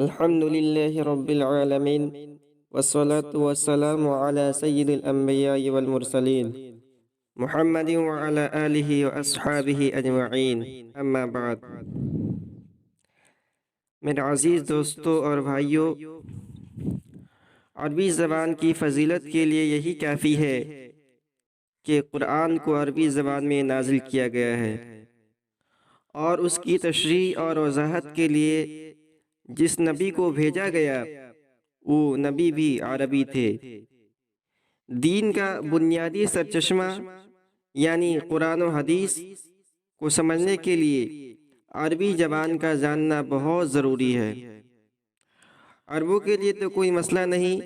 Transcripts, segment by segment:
الحمد لله رب العالمين والصلاة والسلام على سيد الأنبياء والمرسلين محمد وعلى آله وأصحابه أجمعين اما بعد۔ میرے عزیز دوستوں اور بھائیوں، عربی زبان کی فضیلت کے لیے یہی کافی ہے کہ قرآن کو عربی زبان میں نازل کیا گیا ہے، اور اس کی تشریح اور وضاحت کے لیے جس نبی کو بھیجا گیا وہ نبی بھی عربی تھے۔ دین کا بنیادی سرچشمہ یعنی قرآن و حدیث کو سمجھنے کے لیے عربی زبان کا جاننا بہت ضروری ہے۔ عربوں کے لیے تو کوئی مسئلہ نہیں،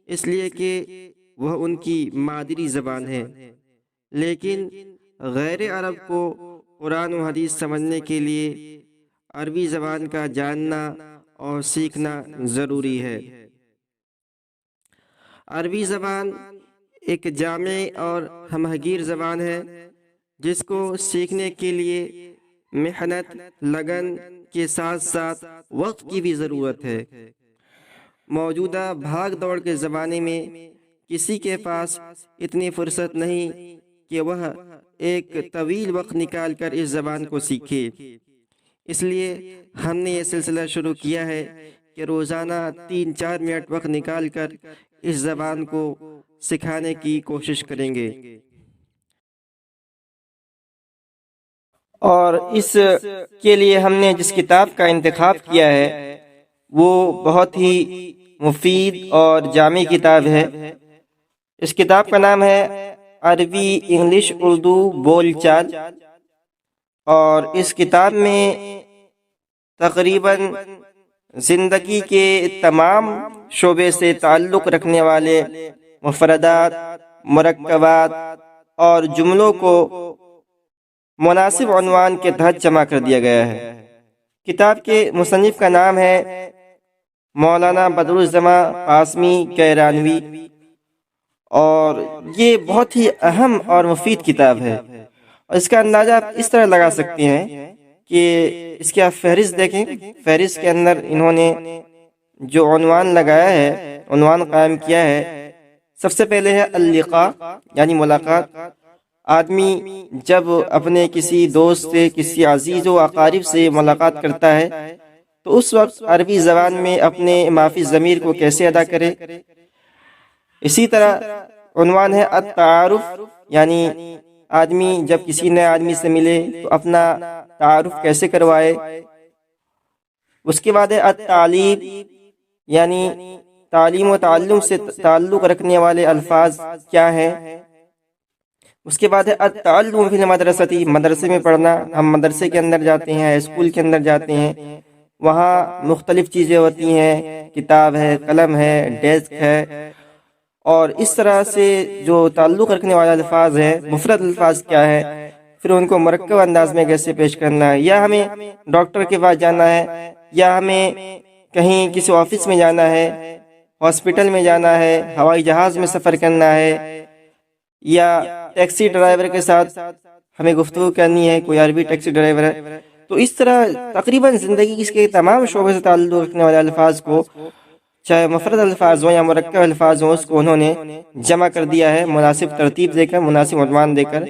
اس لیے کہ وہ ان کی مادری زبان ہے، لیکن غیر عرب کو قرآن و حدیث سمجھنے کے لیے عربی زبان کا جاننا اور سیکھنا ضروری ہے۔ عربی زبان ایک جامع اور ہمہگیر زبان ہے جس کو سیکھنے کے لیے محنت، لگن کے ساتھ ساتھ وقت کی بھی ضرورت ہے۔ موجودہ بھاگ دوڑ کے زمانے میں کسی کے پاس اتنی فرصت نہیں کہ وہ ایک طویل وقت نکال کر اس زبان کو سیکھے، اس لیے ہم نے یہ سلسلہ شروع کیا ہے کہ روزانہ 3-4 منٹ وقت نکال کر اس زبان کو سکھانے کی کوشش کریں گے، اور اس کے لیے ہم نے جس کتاب کا انتخاب کیا ہے وہ بہت ہی مفید اور جامع کتاب ہے۔ اس کتاب کا نام ہے عربی انگلش اردو بول چال، اور اس کتاب میں تقریباً زندگی کے تمام شعبے سے تعلق رکھنے والے مفردات، مرکبات اور جملوں کو مناسب عنوان کے تحت جمع کر دیا گیا ہے۔ کتاب کے مصنف کا نام ہے مولانا بدرالزماں قاسمی کیرانوی، اور یہ بہت ہی اہم اور مفید کتاب ہے، اور اس کا اندازہ آپ اس طرح لگا سکتے ہیں کہ اس کی آپ فہرست دیکھیں۔ فہرست کے اندر انہوں نے جو عنوان لگایا ہے، عنوان قائم کیا ہے، سب سے پہلے ہے اللقاء یعنی ملاقات۔ آدمی جب اپنے کسی دوست سے، کسی عزیز و اقارب سے ملاقات کرتا ہے تو اس وقت عربی زبان میں اپنے مافی ضمیر کو کیسے ادا کرے۔ اسی طرح عنوان ہے التعارف، یعنی آدمی جب کسی نئے آدمی سے ملے تو اپنا تعارف کیسے کروائے۔ اس کے بعد ہے التعلیم، یعنی تعلیم و تعلم سے تعلق رکھنے والے الفاظ کیا ہیں۔ اس کے بعد ہے التعلم فی المدرسۃ، مدرسے میں پڑھنا۔ ہم مدرسے کے اندر جاتے ہیں، اسکول کے اندر جاتے ہیں، وہاں مختلف چیزیں ہوتی ہیں، کتاب ہے، قلم ہے، ڈیسک ہے، اور اس طرح سے جو تعلق رکھنے والے الفاظ ہیں، مفرد الفاظ کیا ہے، پھر ان کو مرکب انداز میں کیسے پیش کرنا ہے، یا ہمیں ڈاکٹر کے پاس جانا ہے، یا ہمیں کہیں کسی آفس میں جانا ہے، ہاسپٹل میں جانا ہے، ہوائی جہاز میں سفر کرنا ہے، یا ٹیکسی ڈرائیور کے ساتھ ہمیں گفتگو کرنی ہے، کوئی عربی ٹیکسی ڈرائیور ہے۔ تو اس طرح تقریباً زندگی کے تمام شعبے سے تعلق رکھنے والے الفاظ کو، چاہے مفرد الفاظ ہوں یا مرکب الفاظ ہوں، اس کو انہوں نے جمع کر دیا ہے مناسب ترتیب دے کر، مناسب عنوان دے کر۔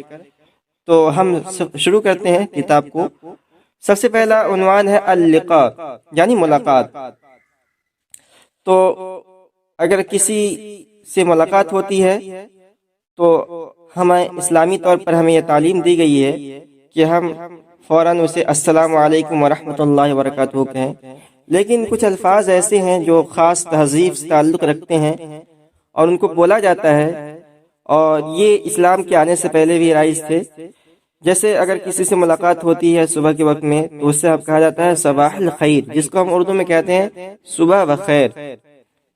تو ہم شروع کرتے ہیں کتاب کو۔ سب سے پہلا عنوان ہے اللقاء یعنی ملاقات۔ تو اگر کسی سے ملاقات ہوتی ہے تو ہمیں اسلامی طور پر ہمیں یہ تعلیم دی گئی ہے کہ ہم فوراً اسے السلام علیکم ورحمۃ اللہ وبرکاتہ کہیں، لیکن کچھ الفاظ ایسے ہیں جو خاص تہذیب سے تعلق رکھتے ہیں اور ان کو بولا جاتا ہے، اور یہ اسلام کے آنے سے پہلے بھی رائج تھے۔ جیسے اگر کسی سے ملاقات ہوتی ہے صبح کے وقت میں تو اس سے اب کہا جاتا ہے صباح الخیر، جس کو ہم اردو میں کہتے ہیں صبح بخیر۔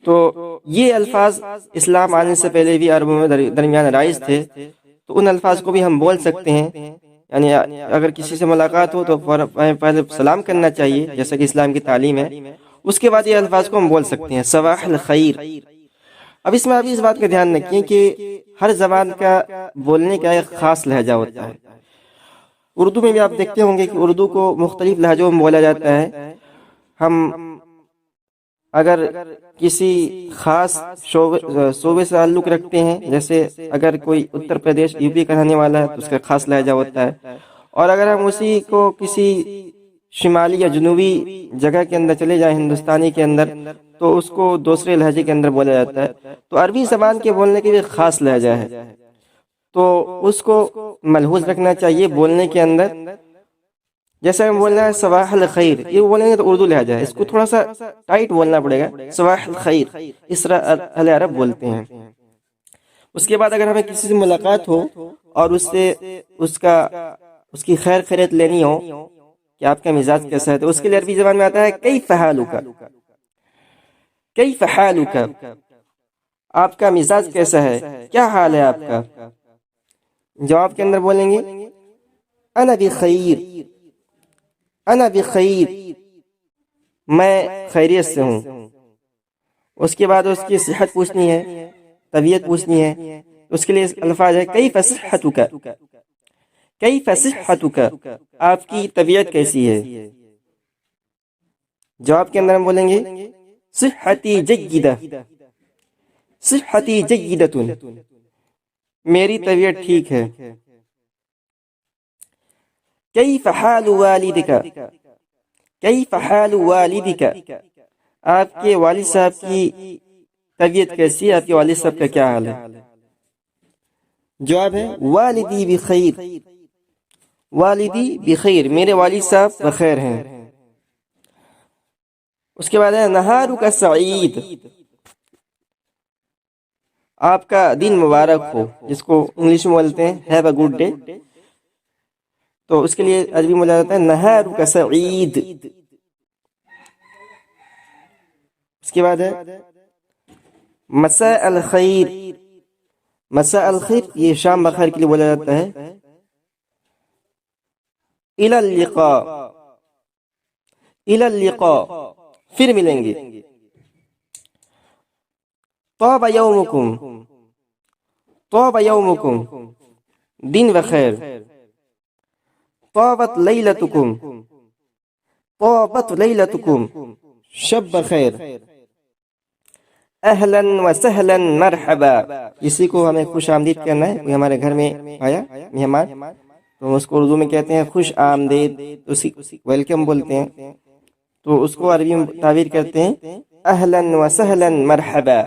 تو یہ الفاظ اسلام آنے سے پہلے بھی عربوں میں درمیان رائج تھے، تو ان الفاظ کو بھی ہم بول سکتے ہیں۔ یعنی اگر کسی سے ملاقات ہو تو پہلے سلام کرنا چاہیے، جیسا کہ اسلام کی تعلیم ہے، اس کے بعد یہ الفاظ کو ہم بول سکتے ہیں صباح الخیر۔ اب اس میں ابھی اس بات کا دھیان رکھیں کہ ہر زبان کا بولنے کا ایک خاص لہجہ ہوتا ہے۔ اردو میں بھی آپ دیکھتے ہوں گے کہ اردو کو مختلف لہجوں میں بولا جاتا ہے۔ ہم اگر کسی خاص صوبے سے تعلق رکھتے ہیں، جیسے اگر کوئی اتر پردیش یو پی کا رہنے والا ہے تو اس کا خاص لہجہ ہوتا ہے، اور اگر ہم اسی کو کسی شمالی یا جنوبی جگہ کے اندر چلے جائیں ہندوستانی کے اندر تو اس کو دوسرے لہجے کے اندر بولا جاتا ہے۔ تو عربی زبان کے بولنے کے بھی خاص لہجہ ہے، تو اس کو ملحوظ رکھنا چاہیے بولنے کے اندر۔ جیسے ہم بولنا ہے صباح الخیر، یہ بولیں گے تو اردو لہجہ ہے، اس کو تھوڑا سا ٹائٹ بولنا پڑے گا، صباح الخیر، اس طرح اہل عرب بولتے ہیں۔ اس کے بعد اگر ہمیں کسی سے ملاقات ہو اور اس کی خیر خیریت لینی ہو کہ آپ کا مزاج کیسا ہے، تو اس کے لیے عربی زبان میں آتا ہے کیف حالک، کیف حالک، آپ کا مزاج کیسا ہے، کیا حال ہے آپ کا؟ جواب کے اندر بولیں گے انا بخیر، انا بخیر، میں خیریت سے ہوں۔ اس کے بعد اس کی صحت پوچھنی ہے، طبیعت پوچھنی ہے، اس کے لیے الفاظ ہے کیف صحتک، کیف صحتک، آپ کی طبیعت کیسی ہے؟ جواب کے اندر ہم بولیں گے صحتی جیدہ، صحتی جیدۃ، میری طبیعت ٹھیک ہے۔ کیف حال والدک، کیف حال والدک، آپ کے والد صاحب کی طبیعت کیسی ہے، آپ کے والد صاحب کا کیا حال ہے؟ جواب ہے والدی بخیر، والدی بخیر، میرے والد صاحب بخیر ہیں۔ اس کے بعد ہے نہارک سعید، آپ کا دن مبارک ہو، جس کو انگلش میں بولتے ہیں ہیو اے گڈ ڈے، تو اس کے لیے عربی میں بولا جاتا ہے نہارک سعید۔ اس کے بعد ہے مساء الخیر، مساء الخیر یہ شام بخیر کے لیے بولا جاتا ہے۔ الی اللقاء، الی اللقاء، پھر ملیں گے۔ طاب یومکم، طاب یومکم، دن بخیر۔ طابت لیلتکم، طابت لیلتکم، شب بخیر۔ اہلا وسہلا مرحبا، اسی کو ہمیں خوش آمدید کرنا ہے، کوئی ہمارے گھر میں آیا مہمان تو اس کو اردو میں کہتے ہیں خوش آمدید، اسی ویلکم بولتے ہیں، تو اس کو عربی میں تعبیر کرتے ہیں اہلا وسہلا مرحبا۔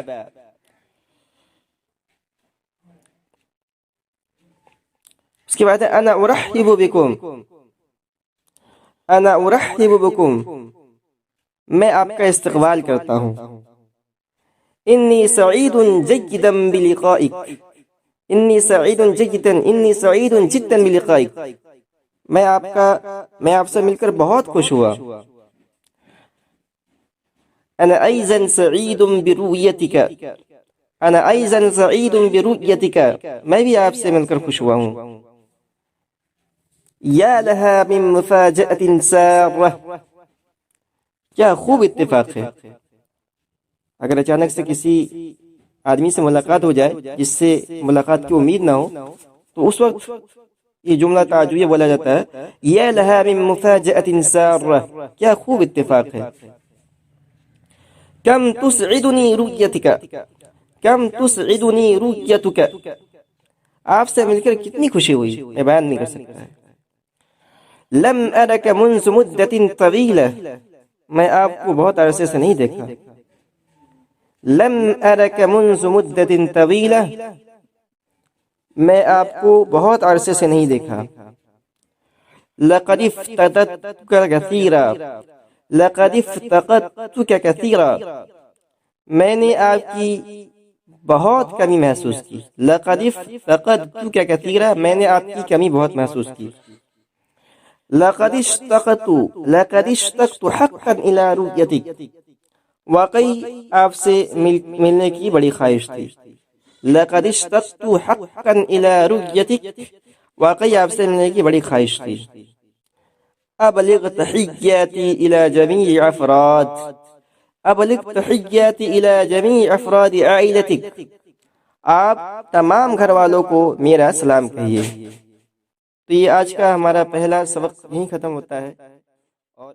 اس کے بعد ہے انا ارحب بکم، انا ارحب بکم، میں آپ کا استقبال کرتا ہوں۔ انی سعید جدا بلقائک، انی سعید جدا، انی سعید جدا بلقائک، میں آپ سے مل کر بہت خوش ہوا۔ انا ایضا سعید برؤیتک، انا ایضا سعید برؤیتک، میں بھی آپ سے مل کر خوش ہوا ہوں۔ یا لها من مفاجأة سارة، کیا خوب اتفاق ہے۔ اگر اچانک سے کسی آدمی سے ملاقات ہو جائے جس سے ملاقات کی امید نہ ہو تو اس وقت یہ جملہ تعجبیہ بولا جاتا ہے یا لها من مفاجأة سارة، کیا خوب اتفاق ہے۔ کم تسعدنی رؤیتک، کم تسعدنی رؤیتک، آپ سے مل کر کتنی خوشی ہوئی میں بیان نہیں کر سکتا ہے۔ لم ارک منذ مدت طویلہ، میں آپ کو بہت عرصے سے نہیں دیکھا۔ لم ارک منذ مدت طویلہ، میں آپ کو بہت عرصے سے نہیں دیکھا۔ لقد افتقدتک کثیرا، لقد افتقدتک کثیرا، میں نے آپ کی بہت کمی محسوس کی۔ لقد افتقدتک کثیرا، میں نے آپ کی کمی بہت محسوس کی۔ لقد اشتقت حقا الى رؤیتک، واقعی آپ سے ملنے کی بڑی خواہش تھی۔ لقد اشتقت حقا الى رؤیتک، واقعی آپ سے ملنے کی بڑی خواہش تھی۔ ابلغ تحیاتی الى جمیع افراد، ابلغ تحیاتی الى جمیع افراد عائلتک، آپ تمام گھر والوں کو میرا سلام کہیے۔ تو یہ آج کا ہمارا پہلا سبق یہیں ختم ہوتا ہے، اور